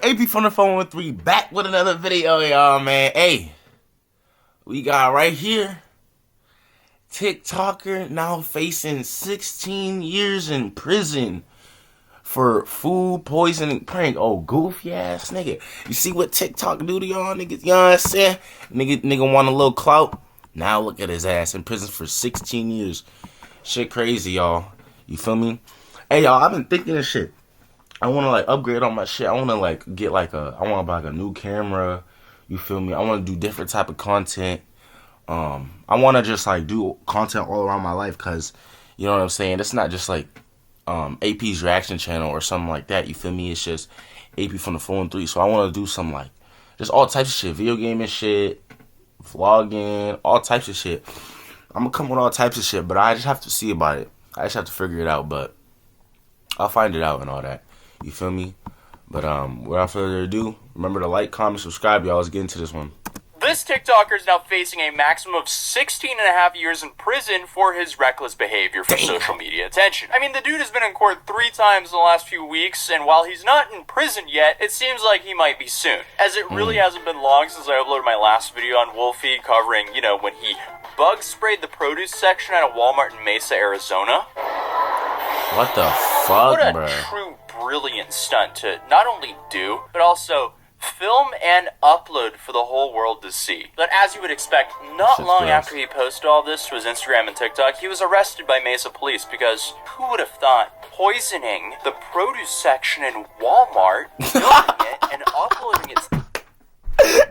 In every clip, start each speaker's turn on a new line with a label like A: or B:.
A: AP from the phone with 3 back with another video, y'all, man. Hey, we got right here TicToker now facing 16 years in prison for food poisoning prank. Oh, goofy ass nigga. You see what TikTok do to y'all niggas? You know what I'm saying? Nigga want a little clout. Now look at his ass in prison for 16 years. Shit crazy, y'all. You feel me? Hey, y'all, I've been thinking of shit. I want to like upgrade on my shit. I want to like get like I want to buy like a new camera. You feel me? I want to do different type of content. I want to just like do content all around my life, cause you know what I'm saying. It's not just like AP's reaction channel or something like that. You feel me? It's just AP from the phone 3. So I want to do some like just all types of shit, video gaming shit, vlogging, all types of shit. I'm gonna come with all types of shit, but I just have to see about it. I just have to figure it out, but I'll find it out and all that. You feel me? But without further ado, remember to like, comment, subscribe, y'all. Let's get into this one.
B: This TikToker is now facing a maximum of 16 and a half years in prison for his reckless behavior for social media attention. I mean, the dude has been in court 3 times in the last few weeks, and while he's not in prison yet, it seems like he might be soon. As it really hasn't been long since I uploaded my last video on Wolfie covering, you know, when he bug sprayed the produce section at a Walmart in Mesa, Arizona.
A: What the fuck,
B: What a
A: bro?
B: true brilliant stunt to not only do, but also film and upload for the whole world to see. But as you would expect, not
A: Shit's
B: long
A: gross.
B: after he posted all this to his Instagram and TikTok, he was arrested by Mesa police because who would have thought poisoning the produce section in Walmart, filming it, and uploading it,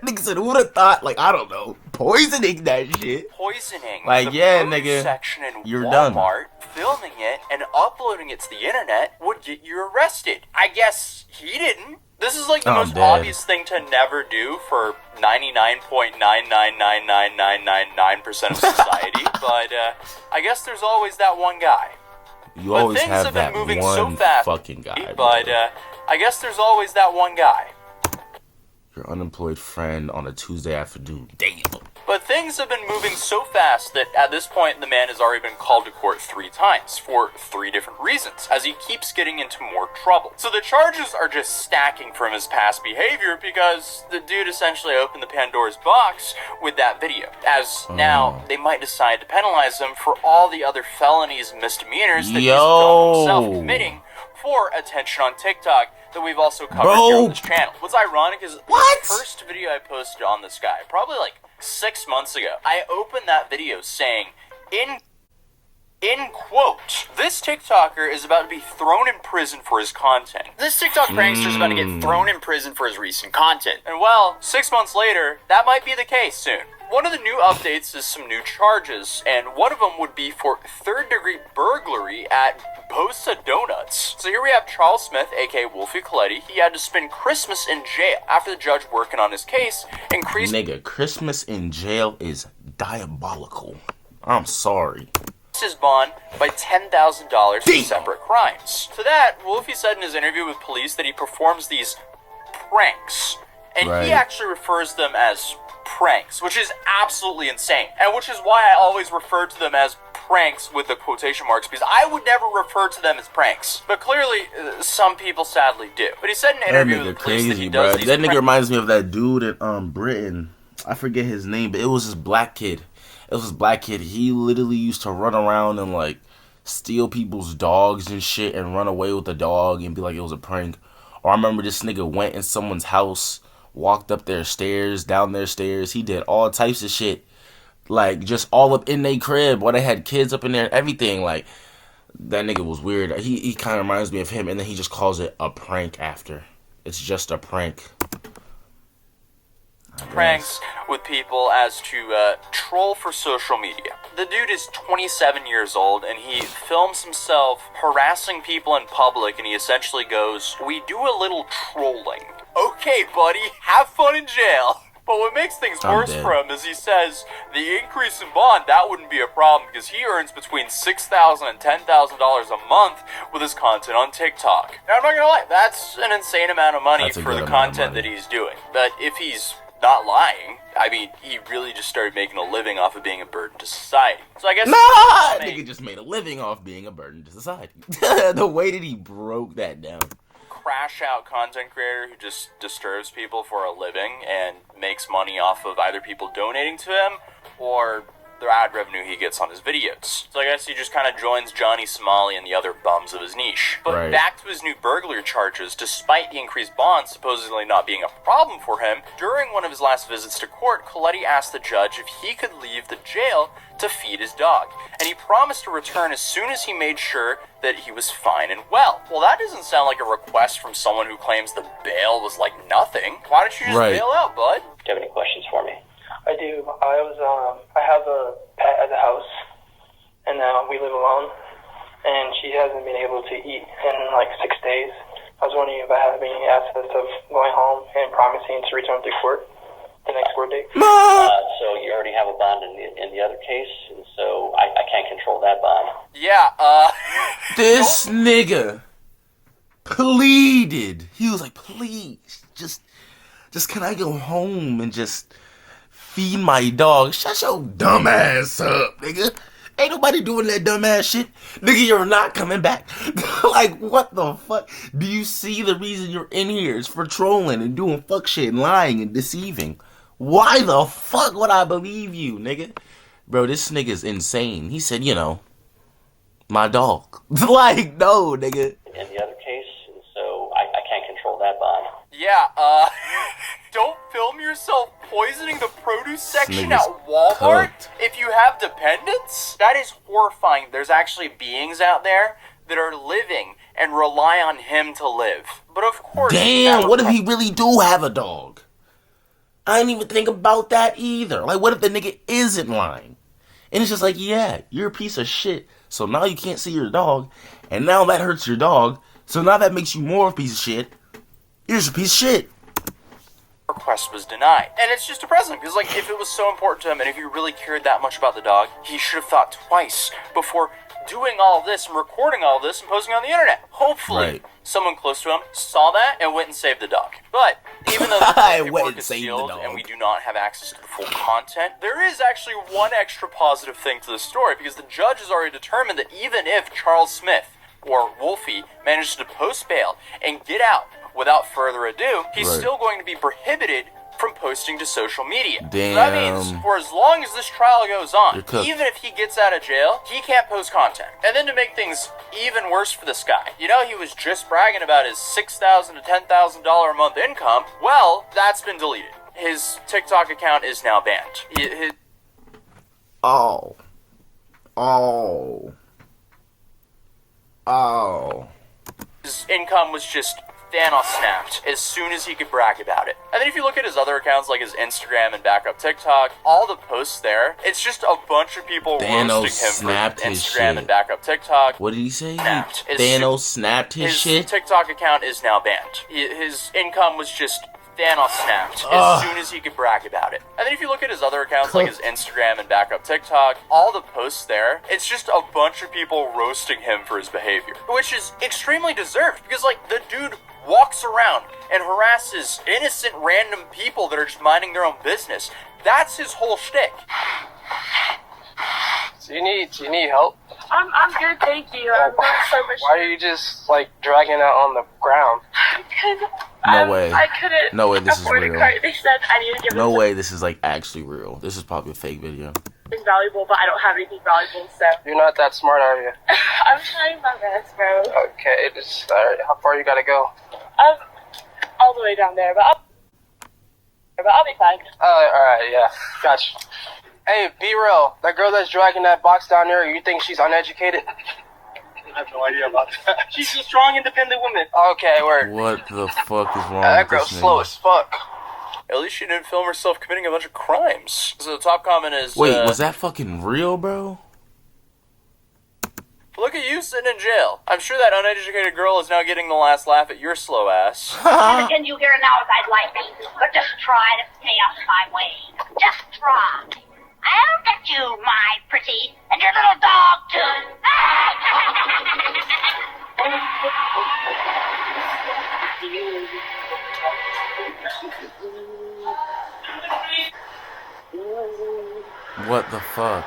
A: Nigga said, who'd have thought? Like, I don't know, poisoning that shit.
B: poisoning
A: Like,
B: the
A: yeah,
B: produce
A: nigga,
B: section in
A: you're done.
B: Walmart, filming it, and uploading it to the internet would get you arrested. I guess he didn't. This is like the
A: I'm
B: most
A: dead.
B: obvious thing to never do for 99.9999999% of society, but I guess there's always that one guy.
A: You
B: But
A: always
B: things
A: have
B: have been
A: that
B: moving
A: one
B: so fast,
A: fucking guy.
B: but
A: bro.
B: I guess there's always that one guy.
A: Your unemployed friend on a Tuesday afternoon. Damn.
B: But things have been moving so fast that at this point the man has already been called to court 3 times for 3 different reasons, as he keeps getting into more trouble. So the charges are just stacking from his past behavior because the dude essentially opened the Pandora's box with that video. As now they might decide to penalize him for all the other felonies and misdemeanors that he's filmed himself committing for attention on TikTok that we've also covered here on this channel. What's ironic is the first video I posted on this guy, probably like 6 months ago, I opened that video saying, in quote, this TikToker is about to be thrown in prison for his content. This TikTok prankster is about to get thrown in prison for his recent content. And well, 6 months later, that might be the case soon. One of the new updates is some new charges, and one of them would be for 3rd-degree burglary at Bosa Donuts. So here we have Charles Smith, aka Wolfie Coletti. He had to spend Christmas in jail after the judge working on his case increased
A: Nigga, Christmas in jail is diabolical. I'm sorry.
B: his bond by $10,000 for separate crimes. To that, Wolfie said in his interview with police that he performs these pranks, and
A: Right.
B: he actually refers them as pranks, which is absolutely insane, and which is why I always refer to them as pranks with the quotation marks, because I would never refer to them as pranks, but clearly some people sadly do. But he said in an
A: That
B: interview
A: nigga
B: with the police that
A: crazy,
B: he
A: bro.
B: does these
A: That nigga
B: pranks.
A: reminds me of that dude in Britain. I forget his name, but it was this black kid. It was this black kid. He literally used to run around and like steal people's dogs and shit and run away with the dog and be like it was a prank. Or I remember this nigga went in someone's house, walked up their stairs, down their stairs. He did all types of shit. Like, just all up in their crib. While they had kids up in there and everything. Like, that nigga was weird. He kind of reminds me of him. And then he just calls it a prank after. It's just a prank.
B: Pranks with people as to troll for social media. The dude is 27 years old and he films himself harassing people in public, and he essentially goes, "We do a little trolling." Okay, buddy, have fun in jail. But what makes things worse for him is he says the increase in bond, that wouldn't be a problem because he earns between $6,000 and $10,000 a month with his content on TikTok. Now, I'm not gonna lie, that's an insane amount of money for the content that he's doing. But if he's not lying, I mean, he really just started making a living off of being a burden to society. So I guess
A: nigga just made a living off being a burden to society. The way that he broke that down.
B: crash out content creator who just disturbs people for a living and makes money off of either people donating to him or the ad revenue he gets on his videos. So I guess he just kind of joins Johnny Somali and the other bums of his niche. But back to his new burglary charges, despite the increased bond supposedly not being a problem for him, during one of his last visits to court, Coletti asked the judge if he could leave the jail to feed his dog, and he promised to return as soon as he made sure that he was fine and well. Well, that doesn't sound like a request from someone who claims the bail was like nothing. Why don't you just bail out, bud?
C: Do you have any questions for me?
D: I do. I have a pet at the house, and we live alone, and she hasn't been able to eat in like 6 days. I was wondering if I have any access of going home and promising to return to court the next court date.
C: So you already have a bond in the other case, and so I can't control that bond.
B: Yeah,
A: This nigga pleaded. He was like, please, just can I go home and just feed my dog? Shut your dumb ass up, nigga. Ain't nobody doing that dumb ass shit. Nigga, you're not coming back. Like, what the fuck? Do you see the reason you're in here is for trolling and doing fuck shit and lying and deceiving? Why the fuck would I believe you, nigga? Bro, this nigga's insane. He said, my dog. Like, no, nigga.
C: In the other case, and so I can't control that bond.
B: Yeah, don't film yourself poisoning the produce section at
A: Nigga's
B: Walmart
A: cooked.
B: if you have dependents? That is horrifying. There's actually beings out there that are living and rely on him to live. But of course...
A: Damn, what if he really do have a dog? I didn't even think about that either. Like, what if the nigga isn't lying? And it's just like, yeah, you're a piece of shit. So now you can't see your dog. And now that hurts your dog. So now that makes you more of a piece of shit. You're just a piece of shit.
B: Request was denied. And it's just depressing, because like, if it was so important to him and if he really cared that much about the dog, he should have thought twice before doing all of this and recording all of this and posting on the internet. Hopefully, someone close to him saw that and went and saved the dog. But even though the paperwork is sealed and we do not have access to the full content, there is actually one extra positive thing to the story, because the judge has already determined that even if Charles Smith or Wolfie manages to post bail and get out without further ado, he's still going to be prohibited from posting to social media.
A: Damn.
B: So that means for as long as this trial goes on, even if he gets out of jail, he can't post content. And then to make things even worse for this guy, he was just bragging about his $6,000 to $10,000 a month income. Well, that's been deleted. His TikTok account is now banned.
A: Oh.
B: His income was just Thanos snapped as soon as he could brag about it. And then if you look at his other accounts, like his Instagram and backup TikTok, all the posts there, it's just a bunch of people
A: Thanos
B: roasting him
A: snapped
B: for
A: his
B: Instagram
A: shit.
B: and backup TikTok.
A: What did he say?
B: Snapped.
A: Thanos snapped his shit?
B: TikTok account is now banned. His income was just Thanos snapped as soon as he could brag about it. And then if you look at his other accounts, like his Instagram and backup TikTok, all the posts there, it's just a bunch of people roasting him for his behavior, which is extremely deserved, because like, the dude walks around and harasses innocent random people that are just minding their own business. That's his whole shtick.
D: Do you need help?
E: I'm good, thank you. I'm doing so much.
D: Why are you just like dragging out on the ground?
E: Because
A: No way.
E: I couldn't
A: No way this is
E: afford
A: real.
E: a cart. They said I need to give
A: No
E: them
A: way this is like actually real. This is probably a fake video.
E: something valuable, but I don't have anything valuable, so
D: You're not that smart, are you?
E: I'm trying my best, bro.
D: Okay, just alright. How far you gotta go?
E: All the way down there, but I'll be fine.
D: Alright, yeah, gotcha. Hey, be real. That girl that's dragging that box down there, you think she's uneducated? I have no idea about that. She's a strong, independent woman. Okay, word.
A: What the fuck is wrong
D: That
A: with
D: girl's
A: this
D: slow
A: nigga?
D: as fuck.
B: At least she didn't film herself committing a bunch of crimes. So the top comment is,
A: Wait, was that fucking real, bro?
B: look at you sitting in jail. I'm sure that uneducated girl is now getting the last laugh at your slow ass.
F: Can you hear now as I'd like me? But just try to stay out of my way. Just try. I'll get you, my pretty, and your little dog, too.
A: What the fuck?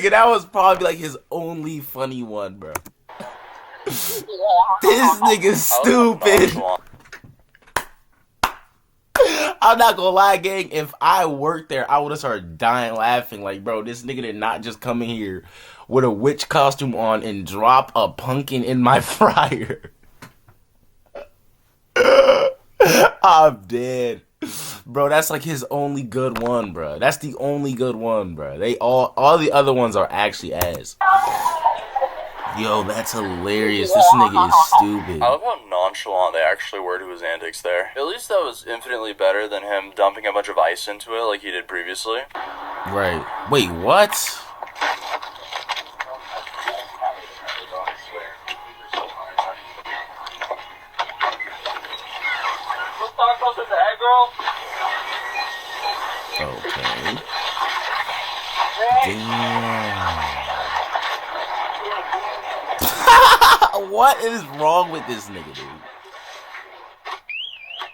A: Nigga, that was probably like his only funny one, bro. This nigga's stupid. I'm not gonna lie, gang. If I worked there, I would have started dying laughing. Like, bro, this nigga did not just come in here with a witch costume on and drop a pumpkin in my fryer. I'm dead. Bro, that's like his only good one, bro. That's the only good one, bro. They all the other ones are actually ass. Yo, that's hilarious. This nigga is stupid.
B: I love how nonchalant they actually were to his antics there. At least that was infinitely better than him dumping a bunch of ice into it like he did previously.
A: Right. Wait, what? Okay. Damn. What is wrong with this nigga, dude?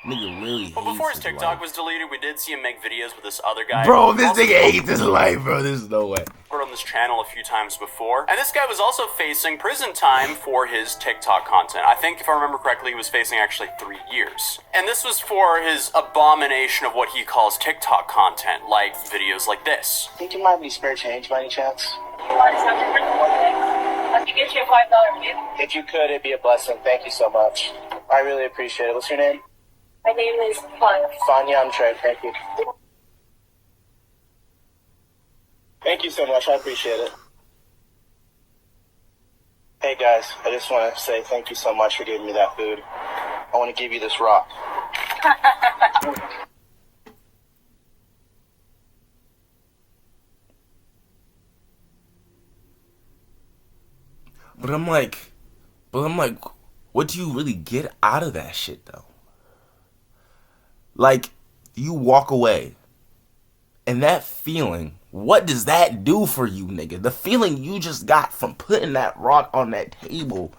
A: Nigga really hates
B: But before his TikTok
A: life.
B: was deleted, we did see him make videos with this other guy.
A: Bro, this nigga hates his life, bro. There's no way.
B: On this channel a few times before, and this guy was also facing prison time for his TikTok content. I think, if I remember correctly, he was facing actually 3 years. And this was for his abomination of what he calls TikTok content, like videos like this.
G: Think you might have any spare change by any chance?
E: I can get you a $5 gift.
G: If you could, it'd be a blessing. Thank you so much. I really appreciate it. What's your name?
E: My name is Fun.
G: Fanya, I'm Trey. Thank you. Thank you so much. I appreciate it. Hey guys, I just want to say thank you so much for giving me that food. I want to give you this rock.
A: But I'm like, what do you really get out of that shit, though? Like, you walk away, and that feeling, what does that do for you, nigga? The feeling you just got from putting that rock on that table,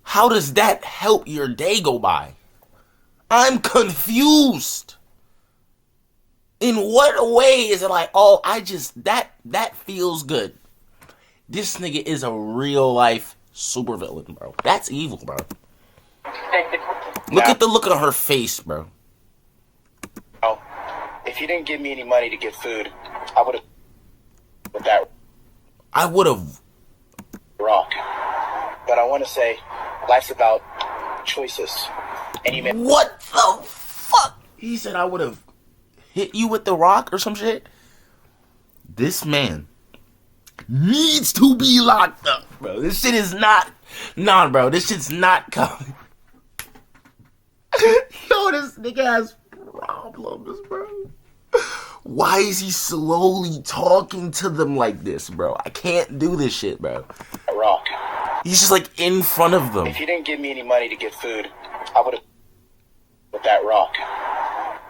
A: how does that help your day go by? I'm confused. In what way is it like, oh, that feels good? This nigga is a real life supervillain, bro. That's evil, bro. Look at the look on her face, bro.
G: Oh, if you didn't give me any money to get food, I would have with that
A: I would have.
G: rock. But I want to say, life's about choices. And you made
A: What the fuck? He said I would have hit you with the rock or some shit. This man needs to be locked up, bro. This shit is not. Nah, bro. This shit's not coming. Yo, this nigga has problems, bro. Why is he slowly talking to them like this, bro? I can't do this shit, bro.
G: a rock.
A: He's just like in front of them.
G: If you didn't give me any money to get food, I would have with that rock.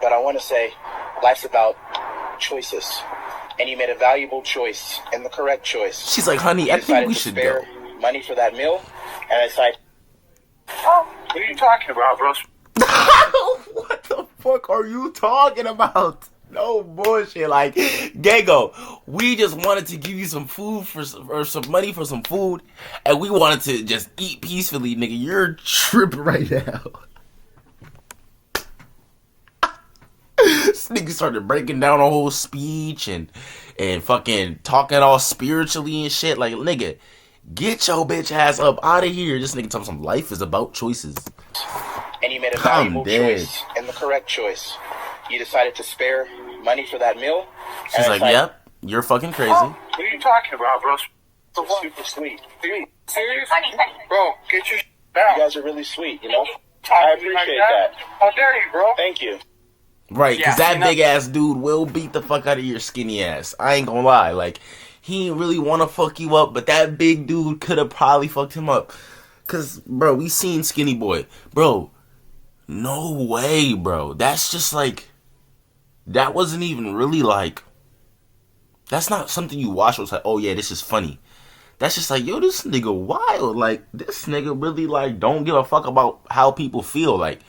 G: But I want to say, life's about choices. And you made a valuable choice and the correct choice.
A: She's like, honey, I think we should go.
G: Money for that meal, and I decided.
D: Oh, what are you talking about, bro?
A: What the fuck are you talking about? No bullshit. Like, Gago, we just wanted to give you some food or some money for some food, and we wanted to just eat peacefully, nigga. You're tripping right now. This nigga started breaking down a whole speech and fucking talking all spiritually and shit. Like, nigga, get your bitch ass up out of here. This nigga talking some life is about choices.
G: And you made a valuable choice and the correct choice. You decided to spare money for that meal.
A: She's like, yep, you're fucking crazy.
D: Oh, what are you talking about, bro?
G: Super sweet.
D: Serious?
F: Honey.
D: Bro, get your down.
G: You guys are really sweet, you know? I appreciate that.
D: How dare you, bro?
G: Thank you.
A: Right, because
B: Yeah,
A: that big ass dude will beat the fuck out of your skinny ass. I ain't gonna lie. Like, he ain't really want to fuck you up, but that big dude could have probably fucked him up. Because, bro, we seen Skinny Boy. Bro, no way, bro. That's just like, that wasn't even really like, that's not something you watch was like, oh yeah, this is funny. That's just like, yo, this nigga wild. Like, this nigga really, like, don't give a fuck about how people feel. Like,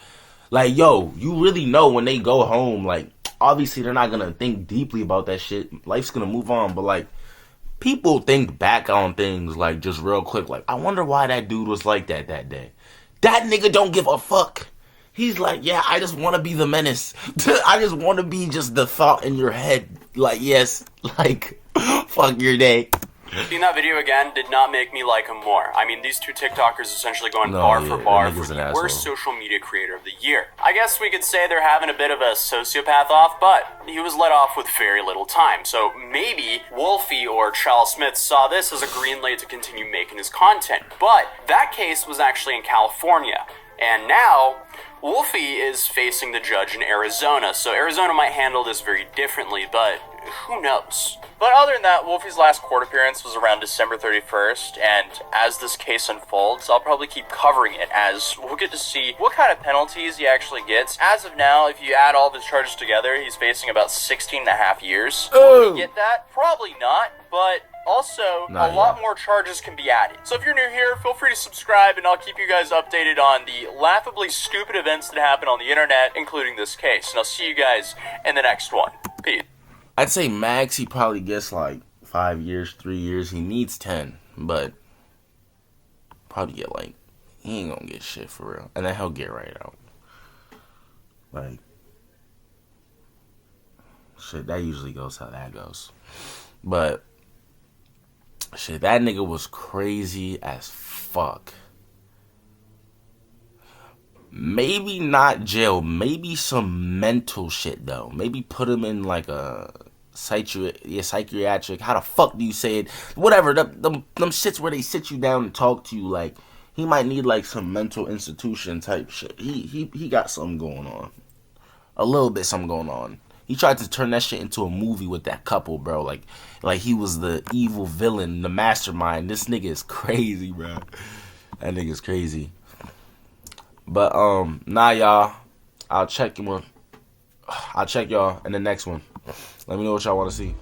A: yo, you really know when they go home, like, obviously they're not gonna think deeply about that shit. Life's gonna move on, but, like, people think back on things like just real quick. Like, I wonder why that dude was like that day. That nigga don't give a fuck. He's like, yeah, I just want to be the menace. I just want to be just the thought in your head. Like, yes, like, fuck your day.
B: Seeing that video again did not make me like him more. I mean, these two TikTokers essentially going bar for bar for the worst social media creator of the year. I guess we could say they're having a bit of a sociopath off, but he was let off with very little time. So maybe Wolfie or Charles Smith saw this as a green light to continue making his content. But that case was actually in California. And now, Wolfie is facing the judge in Arizona. So Arizona might handle this very differently, but who knows? But other than that, Wolfie's last court appearance was around December 31st, and as this case unfolds, I'll probably keep covering it as we'll get to see what kind of penalties he actually gets. As of now, if you add all of his charges together, he's facing about 16 and a half years. Will he get that? Probably not, but also a lot more charges can be added. So if you're new here, feel free to subscribe, and I'll keep you guys updated on the laughably stupid events that happen on the internet, including this case. And I'll see you guys in the next one. Peace.
A: I'd say max he probably gets like 5 years, 3 years. He needs 10, but probably get like, he ain't gonna get shit for real. And then he'll get right out. Like, shit, that usually goes how that goes. But shit, that nigga was crazy as fuck. Maybe not jail. Maybe some mental shit, though. Maybe put him in, like, a psychiatric. How the fuck do you say it? Whatever. Them shits where they sit you down and talk to you. Like, he might need, like, some mental institution type shit. He got something going on. A little bit something going on. He tried to turn that shit into a movie with that couple, bro. Like he was the evil villain, the mastermind. This nigga is crazy, bro. That nigga's crazy. But nah, y'all. I'll check y'all in the next one. Let me know what y'all want to see.